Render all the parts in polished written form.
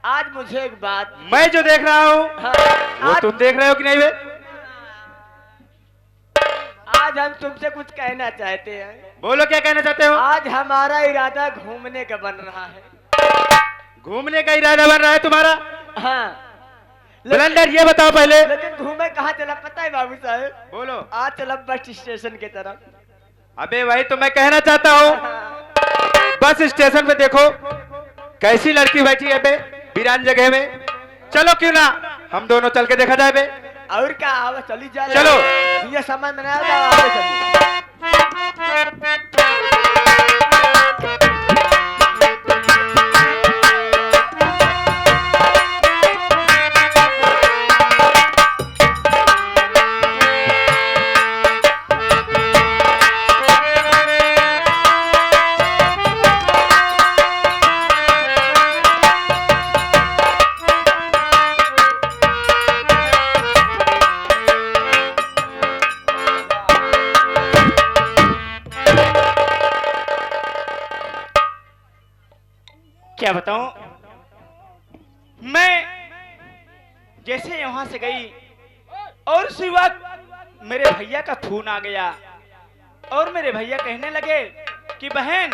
आज मुझे एक बात, मैं जो देख रहा हूँ हाँ, वो तुम देख रहे हो कि नहीं बे? आज हम तुमसे कुछ कहना चाहते हैं। बोलो क्या कहना चाहते हो? आज हमारा इरादा घूमने का बन रहा है। घूमने का इरादा बन रहा है तुम्हारा? हाँ, बुलंदर ये बताओ पहले। लेकिन घूमे कहाँ चला पता है बाबू साहब? बोलो। आज चला बस स्टेशन की तरफ। अबे वही तो मैं कहना चाहता हूँ। बस स्टेशन पे देखो कैसी लड़की बैठी है बे, वीरान जगह में। चलो क्यों ना हम दोनों चल के देखा जाए बे। और क्या, आवा चली जा। चलो। ये समय में आगे चलिए। क्या बताऊं, मैं जैसे यहां से गई और उसी वक्त मेरे भैया का फोन आ गया और मेरे भैया कहने लगे कि बहन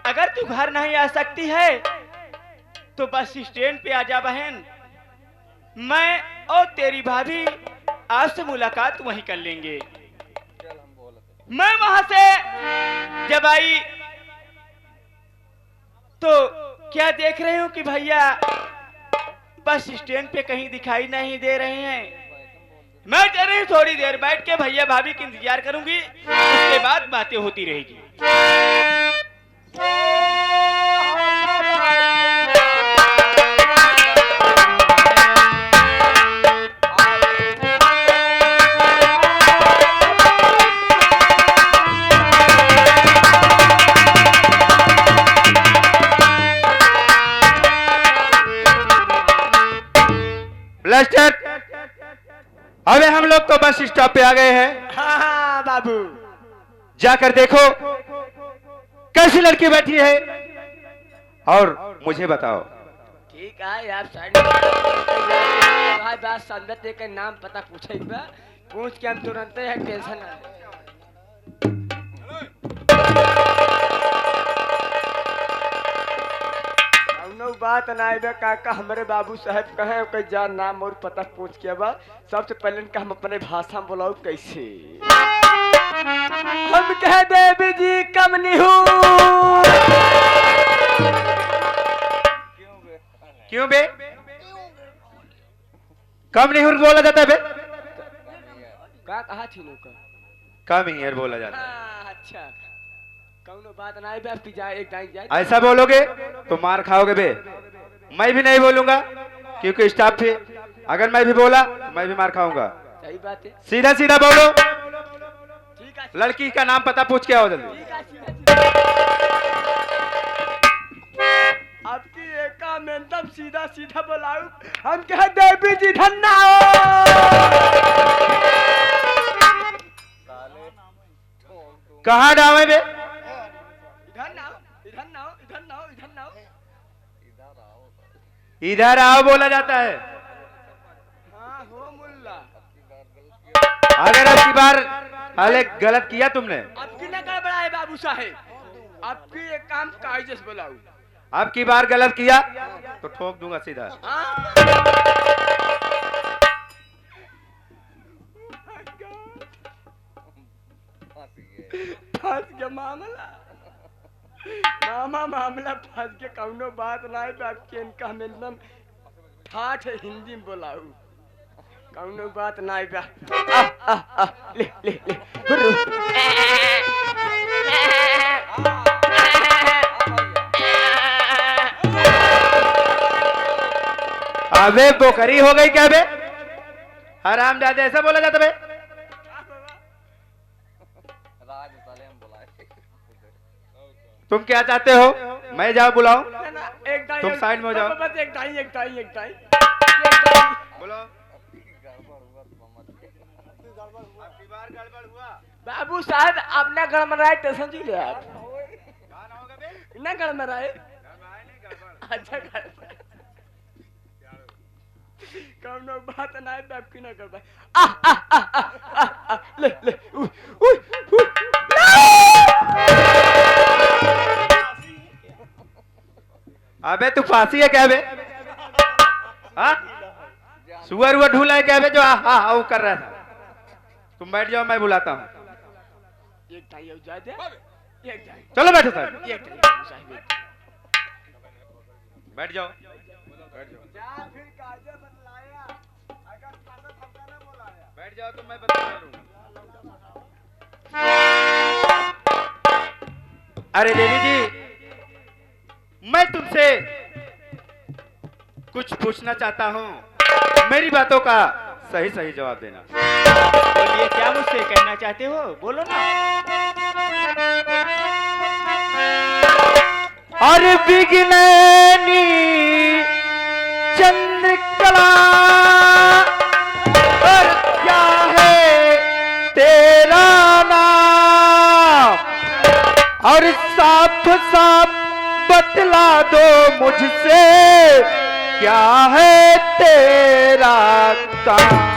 अगर तू घर नहीं आ सकती है तो बस स्टैंड पे आ जा बहन, मैं और तेरी भाभी आज से मुलाकात वहीं कर लेंगे। मैं वहां से जब आई तो क्या देख रहे हो कि भैया बस स्टैंड पे कहीं दिखाई नहीं दे रहे हैं। मैं कह रही थोड़ी देर बैठ के भैया भाभी की इंतजार करूंगी, उसके बाद बातें होती रहेगी। ब्लास्टर, अबे हम लोग तो बस स्टॉप पे आ गए हैं। हाँ हाँ बाबू, जाकर देखो कैसी लड़की बैठी है और मुझे बताओ। ठीक है आप साइड में बात संदर के नाम पता पूछे पूछ के हम तुरंत है टेंशन बात ना काका हमारे बाबू साहब कहे के जा नाम और पता पूछ के बा। सबसे पहले हम अपने भाषा में बोलाऊ कैसे हम कह देवी जी कम निहू। क्यों बे? कम नहीं बोला जाता बे? का कहा थी का कम ही बोला जाता है। हाँ, अच्छा कौनो बात ना बे, आप जा एक टाइम जाए। ऐसा बोलोगे तो मार खाओगे बे। मैं भी नहीं बोलूंगा क्योंकि स्टाफ थे, अगर मैं भी बोला तो मैं भी मार खाऊंगा। सही बात है, सीधा सीधा बोलो। ठीक है। लड़की का नाम पता पूछ के आओ जल्दी। आपकी एका में एकदम सीधा सीधा बोलाऊ हम कह देवी जी धन्ना कहाँ डावे बे? इधर ना इधर ना इधर ना इधर ना इधर आओ बोला जाता है। हाँ हो मुल्ला, अगर अब की बार हाले गलत किया तुमने, आपकी ना गड़बड़ा है बाबू साहेब, आपकी एक काम कायदे से बोलाऊ। अब की बार गलत किया तो ठोक दूंगा सीधा। फंस गया मामला, मामला फंस गया। कौनो बात ना है आपके इनका हम एकदम ठाठ हिंदी में बोलाऊ। कौनो बात ना है ले ले ले अबे बोकरी हो गई क्या बे? हराम जादे ऐसा बोला जाता बे? तुम क्या चाहते हो? मैं जाओ बुलाऊं? तुम साइड में हो जाओ। बस एक टाइम बोलो। गड़बड़ हुआ बाबू साहब, आपने गड़बड़ाए टेंशन जी ले आप ना गड़बड़ाए। अच्छा गड़बड़ कौनो बात ना है बाप की ना कर भाई ले ले अबे तू फांसी है क्या बे? हाँ सुअर हुआ ढूला है क्या बे जो हाँ वो कर रहा था? तुम बैठ जाओ मैं बुलाता हूँ। एक टाई हो जाए दे एक टाई चलो बैठो साहब, एक टाई साहब बैठ जाओ। जा फिर काजे बतलाया अगर कासे थपका ना बोलाया बैठ जाओ तो मैं बता दूंगा। अरे देवी जी मैं तुमसे कुछ पूछना चाहता हूँ, मेरी बातों का सही सही जवाब देना। बोलिए क्या मुझसे कहना चाहते हो, बोलो ना। और विज्ञानी चंद्रकला और क्या है तेरा नाम, और साफ साफ बतला दो मुझसे क्या है तेरा काम।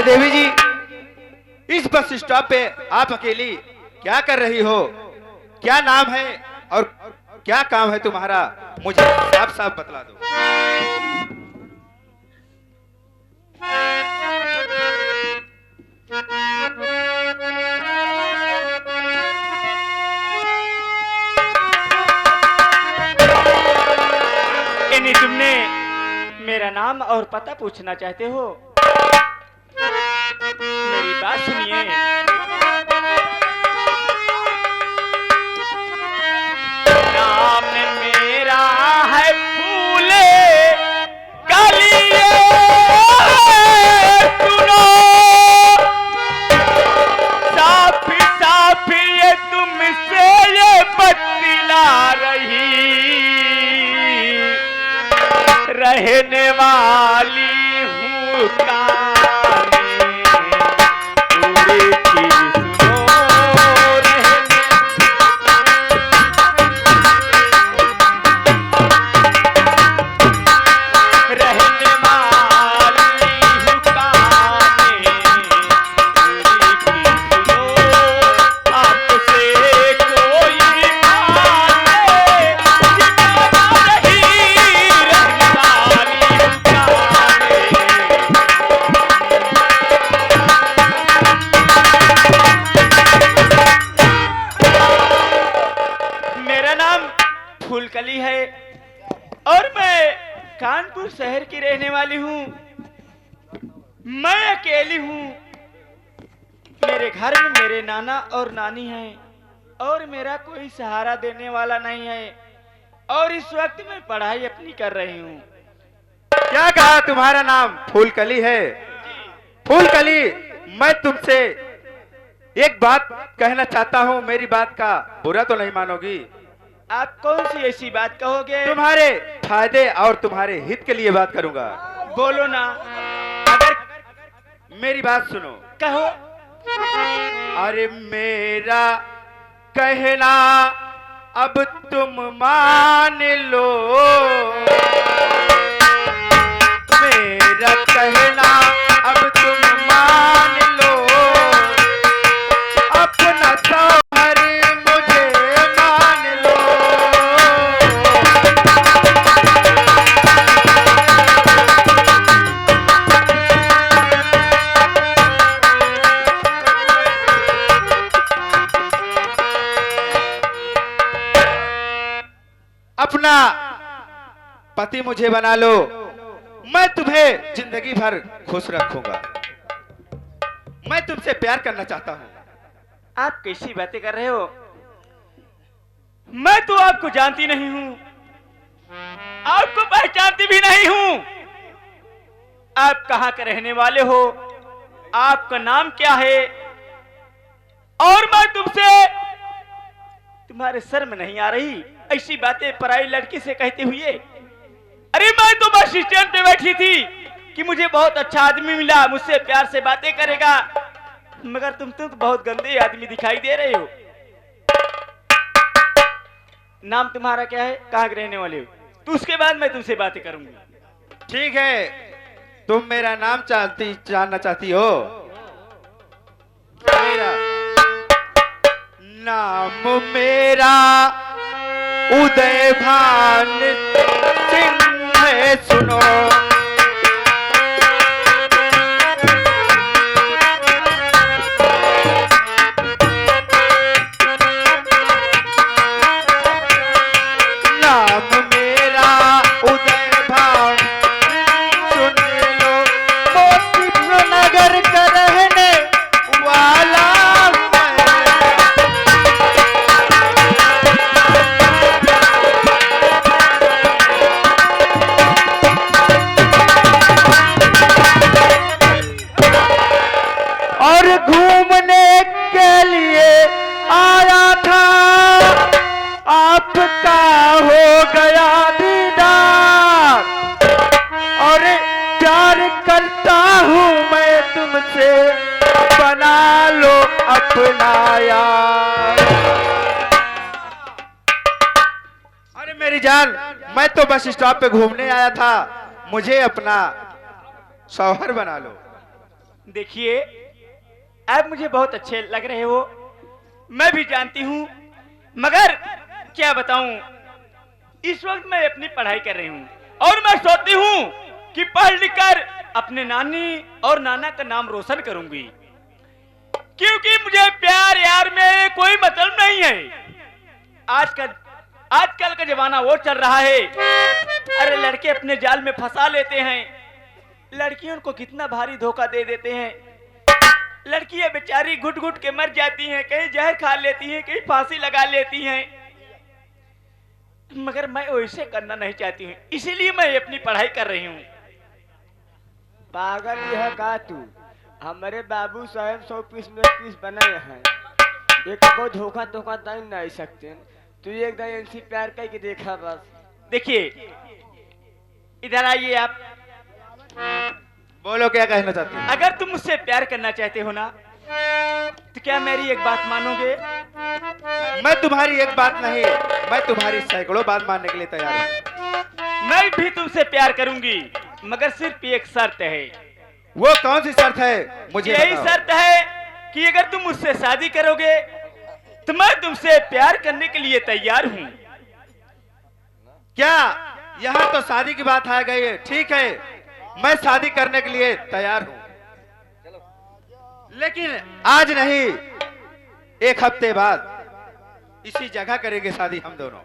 देवी जी इस बस स्टॉप पे आप अकेली क्या कर रही हो? क्या नाम है और क्या काम है तुम्हारा? मुझे साफ साफ बतला दो। यानी तुमने मेरा नाम और पता पूछना चाहते हो? मेरी बात सुनिए। नाम मेरा है फूले कलिए, सुनो साफ साफ ये तुमसे ये बतला रही, रहने वाली हूँ फूलकली है और मैं कानपुर शहर की रहने वाली हूँ। मैं अकेली हूँ, मेरे घर में मेरे नाना और नानी हैं और मेरा कोई सहारा देने वाला नहीं है, और इस वक्त मैं पढ़ाई अपनी कर रही हूँ। क्या कहा तुम्हारा नाम फूलकली है? फूलकली मैं तुमसे एक बात कहना चाहता हूँ, मेरी बात का बुरा तो नहीं मानोगी? आप कौन सी ऐसी बात कहोगे? तुम्हारे फायदे और तुम्हारे हित के लिए बात करूंगा। बोलो ना। अगर मेरी बात सुनो। कहो। अरे मेरा कहना अब तुम मान लो, मेरा कहना अब तुम मान लो, अपना शौहर मुझे मान लो। अपना पति मुझे बना लो, मैं तुम्हें जिंदगी भर खुश रखूंगा। मैं तुमसे प्यार करना चाहता हूँ। आप कैसी बातें कर रहे हो? मैं तो आपको जानती नहीं हूँ, आपको पहचानती भी नहीं हूँ। आप कहाँ के रहने वाले हो आपका नाम क्या है? और मैं तुमसे, तुम्हारे सर में नहीं आ रही ऐसी बातें पराई लड़की से कहते हुए? अरे मैं तो बस स्टैंड पे बैठी थी कि मुझे बहुत अच्छा आदमी मिला, मुझसे प्यार से बातें करेगा, मगर तुम तो बहुत गंदे आदमी दिखाई दे रहे हो। नाम तुम्हारा क्या है? कहाँ के रहने वाले हो? तो उसके बाद मैं तुमसे बातें करूंगी। ठीक है, तुम मेरा नाम जानना चाहती हो? मेरा नाम मेरा उदय भान सिंह है, सुनो। नाम मेरा उदय भान, सुन लो, मोतीपुर नगर का रहने वाला और घूमने के लिए आया था, आपका हो गया दीदार, और प्यार करता हूँ मैं तुमसे, बना लो अपना यार। अरे मेरी जान, मैं तो बस स्टॉप पे घूमने आया था, मुझे अपना शौहर बना लो। देखिए, आप मुझे बहुत अच्छे लग रहे हो, मैं भी जानती हूँ, मगर क्या बताऊं, इस वक्त मैं अपनी पढ़ाई कर रही हूँ और मैं सोचती हूँ कि पढ़ लिख कर अपने नानी और नाना का नाम रोशन करूंगी, क्योंकि मुझे प्यार यार में कोई मतलब नहीं है। आजकल का जमाना वो चल रहा है, अरे लड़के अपने जाल में फंसा लेते हैं, लड़कियों को कितना भारी धोखा दे देते हैं, लड़कियां बेचारी घुट घुट के मर जाती हैं, कहीं जहर खा लेती हैं, कहीं फांसी लगा लेती हैं, मगर मैं वैसे करना नहीं चाहती हूँ, इसीलिए मैं अपनी पढ़ाई कर रही हूँ। पागल यह का तू, हमारे बाबू साहब 100 पीस में पीस बनाए हैं, एक को धोखा धोखा दे नहीं सकते, तू एक दिन इनसे प्यार करके देखा बस। देखिए, इधर आइए आप, बोलो क्या कहना चाहती हो? अगर तुम मुझसे प्यार करना चाहते हो ना, तो क्या मेरी एक बात मानोगे? मैं तुम्हारी एक बात नहीं, मैं तुम्हारी सैकड़ों बात मानने के लिए तैयार हूँ। मैं भी तुमसे प्यार करूंगी, मगर सिर्फ एक शर्त है। वो कौन सी शर्त है? मुझे यही बताओ। शर्त है कि अगर तुम मुझसे शादी करोगे तो मैं तुमसे प्यार करने के लिए तैयार हूँ। क्या यहाँ तो शादी की बात आ गई है? ठीक है, मैं शादी करने के लिए तैयार हूँ, लेकिन आज नहीं, एक हफ्ते बाद इसी जगह करेंगे शादी हम दोनों।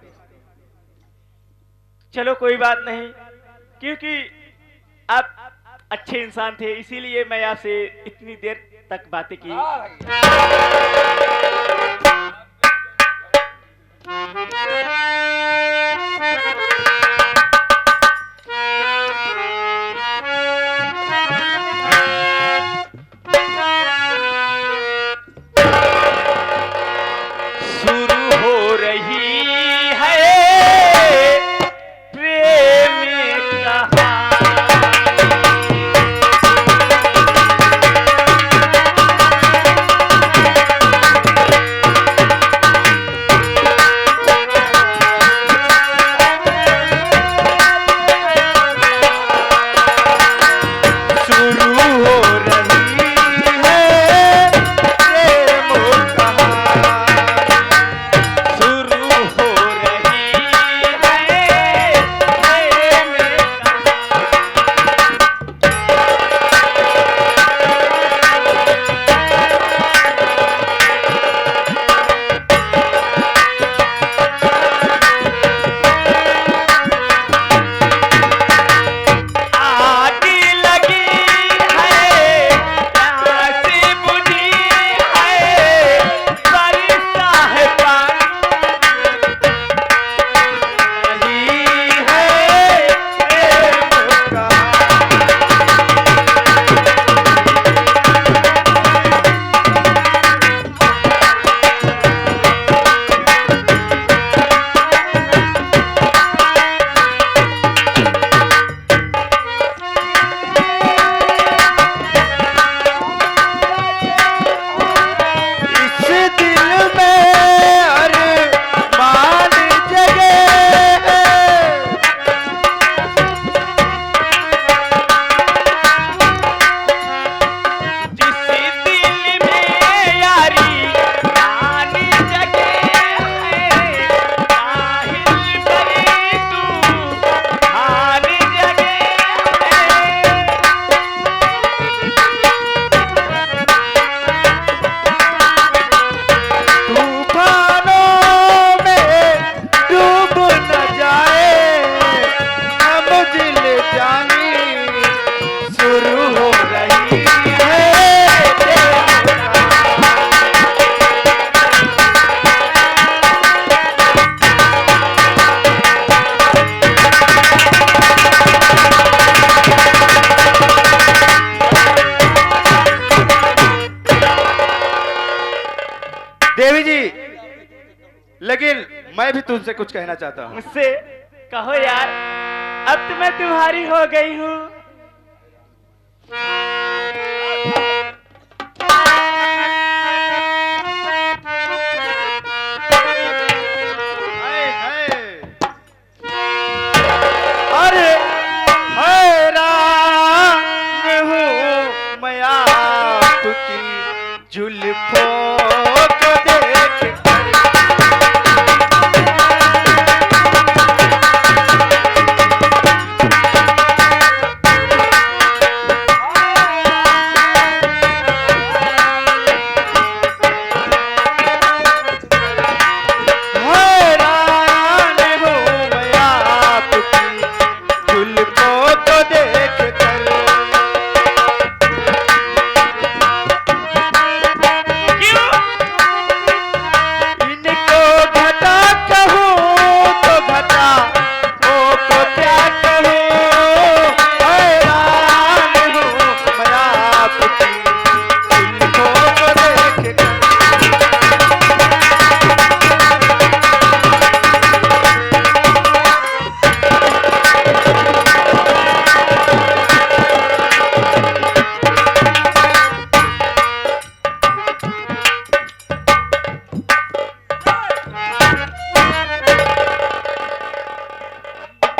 चलो कोई बात नहीं, क्योंकि आप अच्छे इंसान थे, इसीलिए मैं आपसे इतनी देर तक बातें की। लेकिन मैं भी तुमसे कुछ कहना चाहता हूँ। मुझसे कहो यार, अब तो मैं तुम्हारी हो गई हूँ। अरे हैरान हूँ मैं आपकी जुल्फों को देख।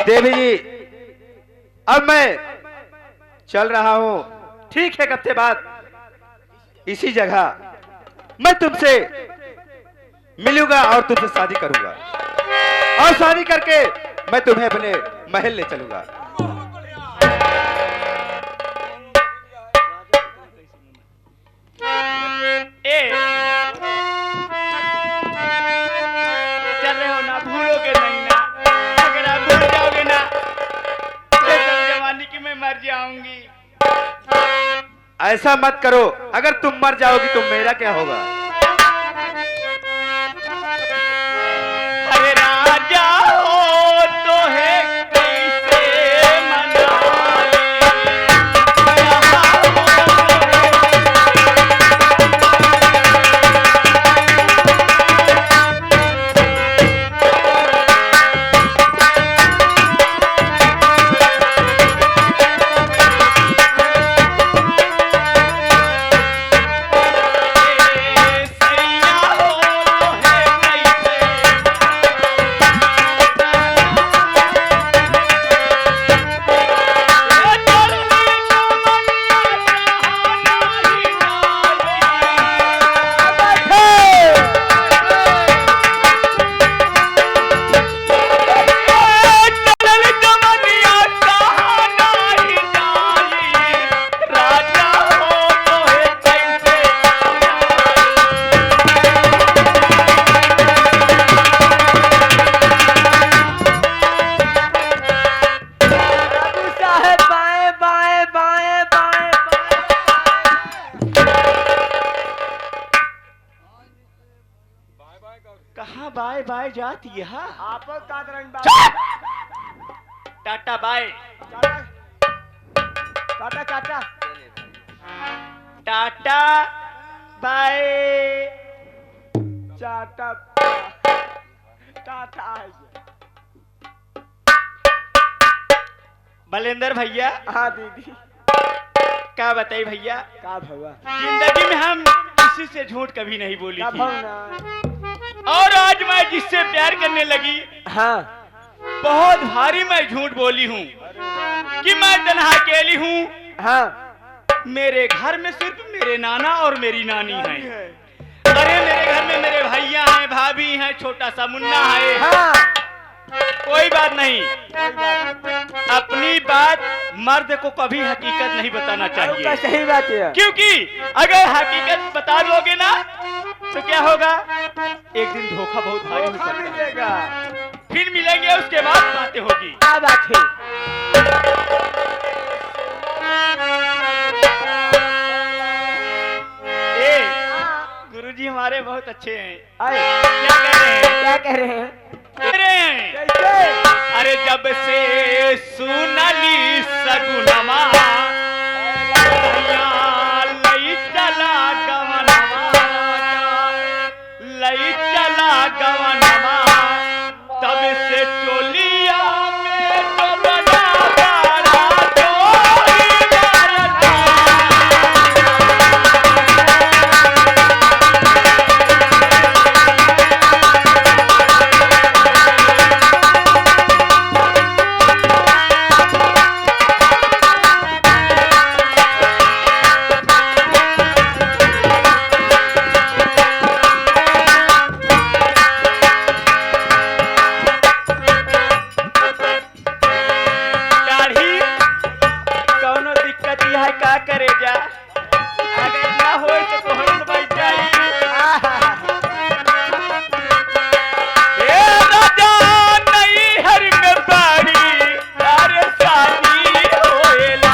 देवी जी, अब मैं चल रहा हूँ। ठीक है, हफ्ते बाद इसी जगह मैं तुमसे मिलूंगा और तुमसे शादी करूंगा, और शादी करके मैं तुम्हें अपने महल ले चलूंगा। चल रहे हो ना, भूलोगे नहीं ना? अगर आप भूल जाओगे ना तो जवानी की मैं मर जाऊंगी। ऐसा मत करो, अगर तुम मर जाओगी तो मेरा क्या होगा? अरे राजा हो तो है कैसे मना कहाँ बाय बाय जाती है? आप tata bye, tata tata tata bye, tata tata. Balender भैया। हाँ दीदी, क्या बताई भैया, का भवा जिंदगी में हम किसी से झूठ कभी नहीं बोली का थी, भवना। और आज मैं जिससे प्यार करने लगी, हाँ, बहुत भारी मैं झूठ बोली हूँ कि मैं तन्हा अकेली हूँ। हाँ, मेरे घर में सिर्फ मेरे नाना और मेरी नानी हैं। अरे मेरे घर में मेरे भैया हैं, भाभी हैं, छोटा सा मुन्ना है। हाँ, कोई बात नहीं, कोई बात अपनी बात मर्द को कभी हकीकत नहीं बताना नहीं। चाहिए, सही बात है, क्योंकि अगर हकीकत बता दोगे ना तो क्या होगा, एक दिन धोखा बहुत भारी हो धोखा सकता है। मिलेगा। फिर मिलेंगे, उसके बाद बातें होगी। क्या बात है? गुरुजी हमारे बहुत अच्छे हैं। आए, क्या कह रहे हैं? क्या कह रहे हैं? कह रहे हैं, कैसे? अरे जब से सुनली सगुनमा लई चला गवनमा, लई चला गवनमा जा करे जा अगर ना हो तो तोहर से बैठ जाई ए राजा नहीं हर में बाड़ी अरे शादी होएला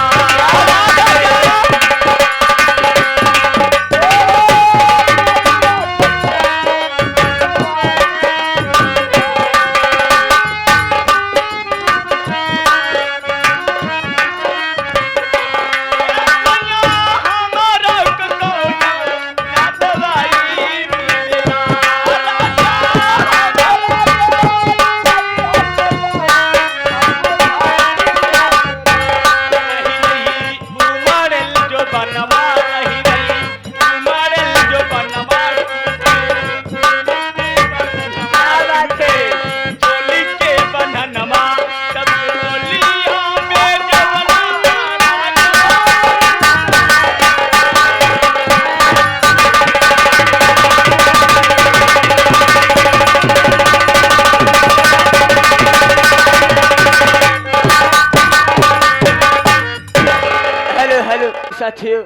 साथियों